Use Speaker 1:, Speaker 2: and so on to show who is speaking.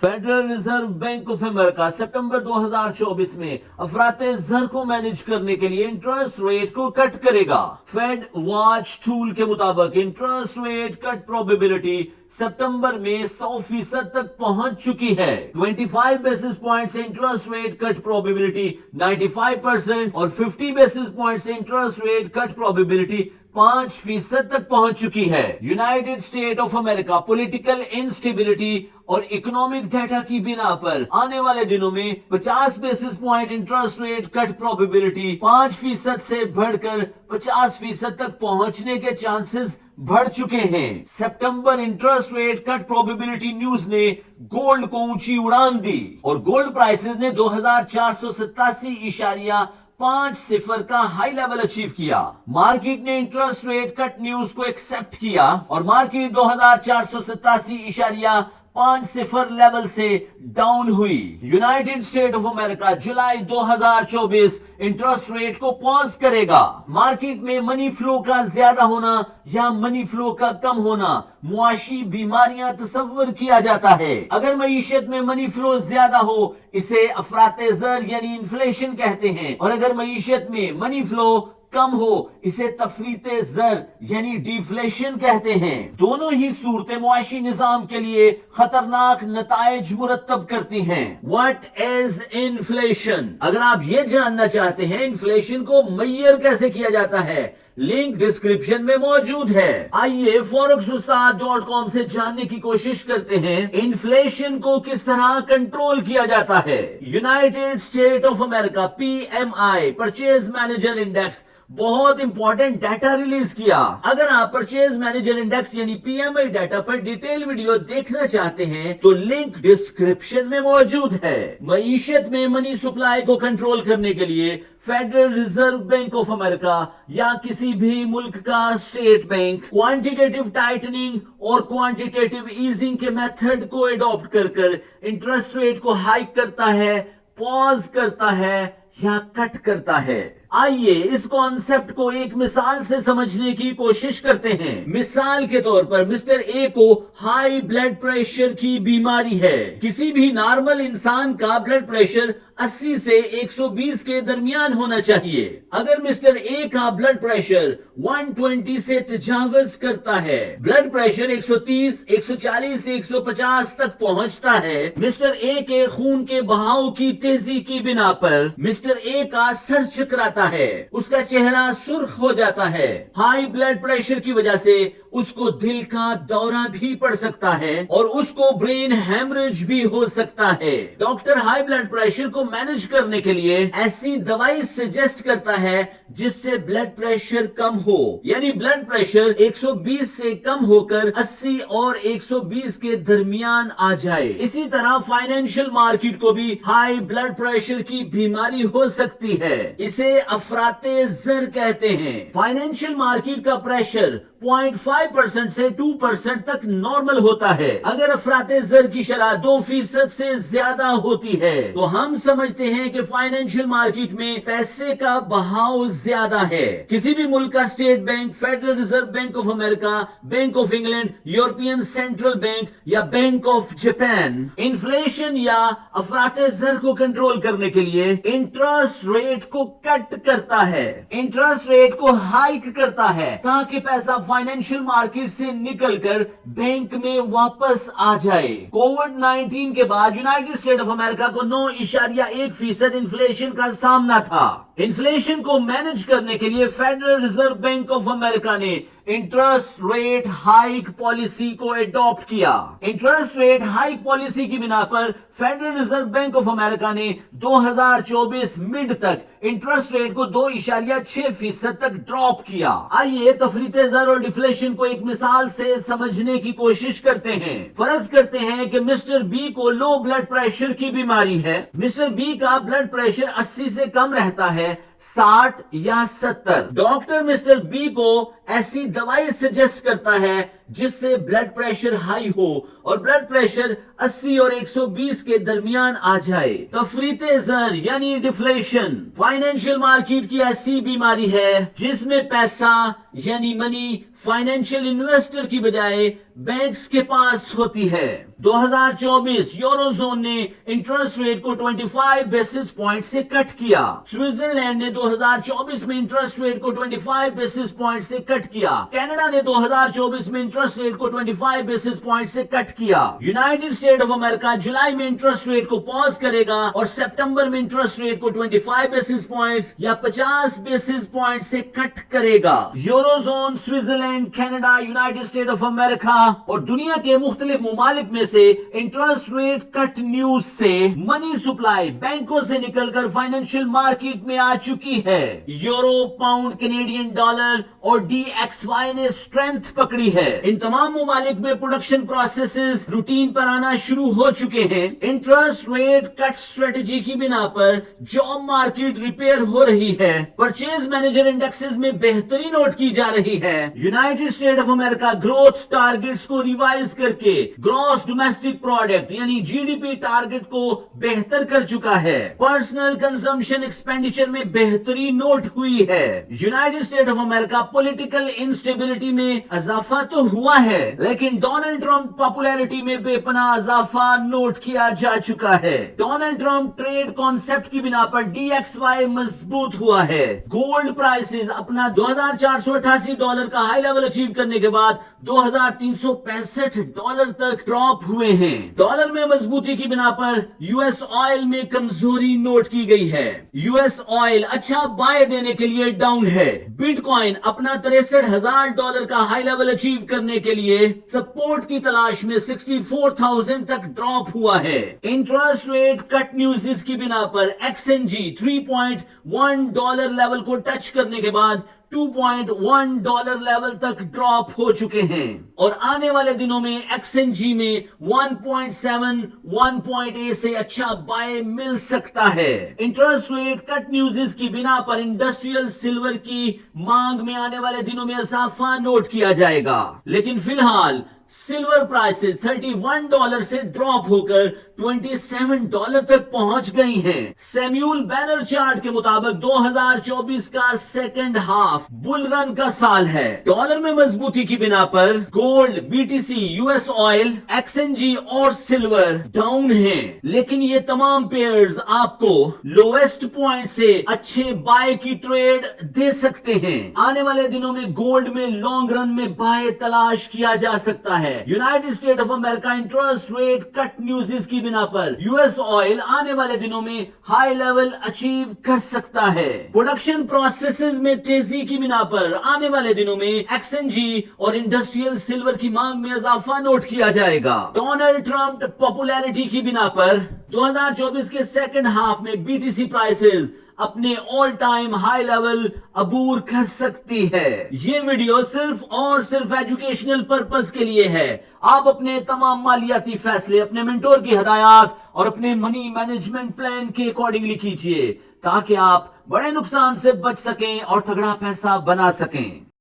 Speaker 1: Federal reserve bank of America सितंबर 2024 में अफरात ज़र को मैनेज करने के लिए इंटरेस्ट रेट को कट करेगा। फेड वॉच टूल के मुताबिक इंटरेस्ट रेट कट प्रोबेबिलिटी सितंबर में 100% तक पहुंच चुकी है। 25 बेसिस पॉइंट से इंटरेस्ट रेट कट प्रोबेबिलिटी 95% और 50 बेसिस पॉइंट से इंटरेस्ट रेट कट प्रोबेबिलिटी 5% तक पहुंच चुकी है। United State of America political instability और इकोनॉमिक डाटा की बिना पर आने वाले दिनों में 50 basis point interest rate cut probability 5% से बढ़कर 50% तक पहुंचने के चांसेस बढ़ चुके हैं। सितंबर interest rate cut probability news ने गोल्ड को ऊंची उड़ान दी और गोल्ड प्राइसेस ने 2487.50 का हाई लेवल अचीव किया। मार्केट ने इंटरेस्ट रेट कट न्यूज को एक्सेप्ट किया और मार्केट 2487.50 लेवल से डाउन हुई। United State of America July 2024 interest rate को पॉज करेगा। मार्केट में मनी फ्लो का ज्यादा होना या मनी फ्लो का कम होना मुआशी बीमारियां तस्वर किया जाता है। अगर मईशत में मनी फ्लो ज्यादा हो इसे अफराते ज़र यानी इन्फ्लेशन कहते हैं और अगर मईशत में मनी फ्लो कम हो इसे तफरीते ज़र यानी डिफ्लेशन कहते हैं। दोनों ही सूरतें मुआशी निजाम के लिए खतरनाक नताइज मुरतब करती हैं। What is inflation? अगर आप ये जानना चाहते हैं इन्फ्लेशन को मैयर कैसे किया जाता है, लिंक डिस्क्रिप्शन में मौजूद है। आइए forex-ustad.com से जानने की कोशिश करते हैं इन्फ्लेशन को किस तरह कंट्रोल किया जाता है। United State of America PMI purchase manager index बहुत इंपॉर्टेंट डाटा रिलीज किया। अगर आप परचेज मैनेजर इंडेक्स यानी PMI डाटा पर डिटेल वीडियो देखना चाहते हैं तो लिंक डिस्क्रिप्शन में मौजूद है। मईशत में मनी सप्लाई को कंट्रोल करने के लिए federal reserve bank of America या किसी भी मुल्क का स्टेट बैंक क्वांटिटेटिव टाइटनिंग और क्वांटिटेटिव ईजिंग के मेथड को एडॉप्ट कर इंटरेस्ट रेट को हाइक करता है, पॉज करता है या कट करता है। आइए इस कॉन्सेप्ट को एक मिसाल से समझने की कोशिश करते हैं। मिसाल के तौर पर मिस्टर ए को हाई ब्लड प्रेशर की बीमारी है। किसी भी नॉर्मल इंसान का ब्लड प्रेशर 80 से 120 के दरमियान होना चाहिए। अगर मिस्टर ए का ब्लड प्रेशर 120 से तजावज करता है, ब्लड प्रेशर 130, 140 से 150 तक पहुंचता है, मिस्टर ए के खून के बहाव की तेजी की बिना पर मिस्टर ए का सर चकराता है, उसका चेहरा सुर्ख हो जाता है। हाई ब्लड प्रेशर की वजह से उसको दिल का दौरा भी पड़ सकता है और उसको ब्रेन हेमरेज भी हो सकता है। डॉक्टर हाई ब्लड प्रेशर को मैनेज करने के लिए ऐसी दवाई सजेस्ट करता है जिससे ब्लड प्रेशर कम हो, यानी ब्लड प्रेशर 120 से कम होकर 80 और 120 के दरमियान आ जाए। इसी तरह फाइनेंशियल मार्केट को भी हाई ब्लड प्रेशर की बीमारी हो सकती है। इसे अफराते ज़र कहते हैं। फाइनेंशियल मार्केट का प्रेशर 0.5% से 2% तक नॉर्मल होता है। अगर अफराते ज़र की शरह 2% से ज्यादा होती है तो हम समझते हैं कि फाइनेंशियल मार्केट में पैसे का बहाव ज्यादा है। किसी भी मुल्क का state bank, federal reserve bank of America, bank of England, European central bank या बैंक ऑफ जापान इन्फ्लेशन या अफराते ज़र को कंट्रोल करने के लिए इंटरेस्ट रेट को कट करता है, इंटरेस्ट रेट को हाइक करता है ताकि पैसा फाइनेंशियल मार्केट से निकलकर बैंक में वापस आ जाए। कोविड-19 के बाद यूनाइटेड स्टेट ऑफ अमेरिका को 9.1% इन्फ्लेशन का सामना था। इन्फ्लेशन को मैनेज करने के लिए federal reserve bank of America ने इंटरेस्ट रेट हाइक पॉलिसी को एडॉप्ट किया। इंटरेस्ट रेट हाइक पॉलिसी की बिना पर federal reserve bank of America ने 2024 मिड तक इंटरेस्ट रेट को 2.6% तक ड्रॉप किया। आइए तफरीते ज़र और डिफ्लेशन को एक मिसाल से समझने की कोशिश करते हैं। फर्ज करते हैं कि मिस्टर बी को लो ब्लड प्रेशर की बीमारी है। मिस्टर बी का ब्लड प्रेशर 80 से कम रहता है, 60 या 70। डॉक्टर मिस्टर बी को ऐसी दवाई सजेस्ट करता है جس سے بلڈ پریشر ہائی ہو اور بلڈ پریشر 80 اور 120 کے درمیان آ جائے. تفریط زر یعنی ڈیفلیشن فائنینشیل مارکیٹ کی ایسی بیماری ہے جس میں پیسہ یعنی منی فائنینشیل انویسٹر کی بجائے بینکس کے پاس ہوتی ہے. 2024 یورو زون نے انٹرسٹ ریٹ کو 25 بیسس پوائنٹ سے کٹ کیا. سوئٹزرلینڈ نے 2024 میں انٹرسٹ ریٹ کو 25 بیسس پوائنٹ سے کٹ کیا. کینیڈا نے 2024 میں انٹرسٹ ریٹ کو 25 بیسس پوائنٹ سے کٹ کیا. یونائٹڈ اسٹیٹ آف امریکہ جولائی میں انٹرسٹ ریٹ کو پاز کرے گا اور سپٹمبر میں انٹرسٹ ریٹ کو 25 بیسس پوائنٹ یا 50 بیسس پوائنٹ سے کٹ کرے گا. Euro zone, Switzerland, Canada, United State of America اور دنیا کے مختلف ممالک میں سے انٹرسٹ ریٹ کٹ نیوز سے منی سپلائی بینکوں سے نکل کر فائنینشیل مارکیٹ میں آ چکی ہے. یورو، پاؤنڈ، کینیڈین ڈالر اور DXY نے اسٹرینتھ پکڑی ہے. ان تمام ممالک میں پروڈکشن پروسیسز روٹین پر آنا شروع ہو چکے ہیں. انٹرسٹ ریٹ کٹ اسٹریٹجی کی بنا پر جاب مارکیٹ ریپیئر ہو رہی ہے. پرچیز مینیجر انڈیکسز میں بہتری نوٹ کی جا رہی ہے. United State of America growth targets کو ریوائز کر کے گراس ڈومیسٹک پروڈکٹ یعنی GDP ٹارگٹ کو بہتر کر چکا ہے. پرسنل کنزمپشن ایکسپینڈیچر میں بہتری نوٹ ہوئی ہے. United State of America political instability میں اضافہ تو ہوا ہے لیکن ڈونلڈ ٹرمپ پاپولیرٹی میں بے پناہ اضافہ نوٹ کیا جا چکا ہے. ڈونلڈ ٹرمپ ٹریڈ کانسیپٹ کی بنا پر DXY مضبوط ہوا ہے. گولڈ پرائسز اپنا $2,488 کا ہائی لیول اچیو کرنے کے بعد $2,365 تک ڈراپ ہوئے ہیں. ڈالر میں مضبوطی کی بنا پر US آئل میں کمزوری نوٹ کی گئی ہے. US آئل اچھا بائے دینے کے لیے ڈاؤن ہے. بٹ کوائن اپنا $63,000 کا ہائی لیول اچیو کرنے کے لیے سپورٹ کی تلاش میں 64,000 تک ڈراپ ہوا ہے. انٹرسٹ ریٹ کٹ نیوز کی بنا پر XNG $3.1 لیول کو ٹچ کرنے کے بعد $2.1 لیول تک ڈراپ ہو چکے ہیں اور آنے والے دنوں میں XNG میں 1.7 1.8 سے اچھا بائے مل سکتا ہے. انٹرسٹ ریٹ کٹ نیوز کی بنا پر انڈسٹریل سلور کی مانگ میں آنے والے دنوں میں اضافہ نوٹ کیا جائے گا لیکن فی الحال سلور پرائسز $31 سے ڈراپ ہو کر $27 تک پہنچ گئی ہیں. سیمیول بینر چارٹ کے مطابق 2024 کا سیکنڈ ہاف بل رن کا سال ہے. ڈالر میں مضبوطی کی بنا پر gold, BTC، US oil, XNG اور سلور ڈاؤن ہیں لیکن یہ تمام پیئرز آپ کو لویسٹ پوائنٹ سے اچھے بائی کی ٹریڈ دے سکتے ہیں. آنے والے دنوں میں گولڈ میں لانگ رن میں بائی تلاش کیا جا سکتا ہے. United State of America interest rate cut news کی بنا پر US آئل آنے والے دنوں میں ہائی لیول اچیو کر سکتا ہے. پروڈکشن پروسیسز میں تیزی کی بنا پر آنے والے دنوں میں XNG اور انڈسٹریل سلور کی مانگ میں اضافہ نوٹ کیا جائے گا. ڈونلڈ ٹرمپ پاپولیرٹی کی بنا پر 2024 کے سیکنڈ ہاف میں BTC پرائسز اپنے آل ٹائم ہائی لیول عبور کر سکتی ہے. یہ ویڈیو صرف اور صرف ایجوکیشنل پرپس کے لیے ہے. آپ اپنے تمام مالیاتی فیصلے اپنے منٹور کی ہدایات اور اپنے منی مینجمنٹ پلان کے اکارڈنگلی کیجئے تاکہ آپ بڑے نقصان سے بچ سکیں اور تگڑا پیسہ بنا سکیں.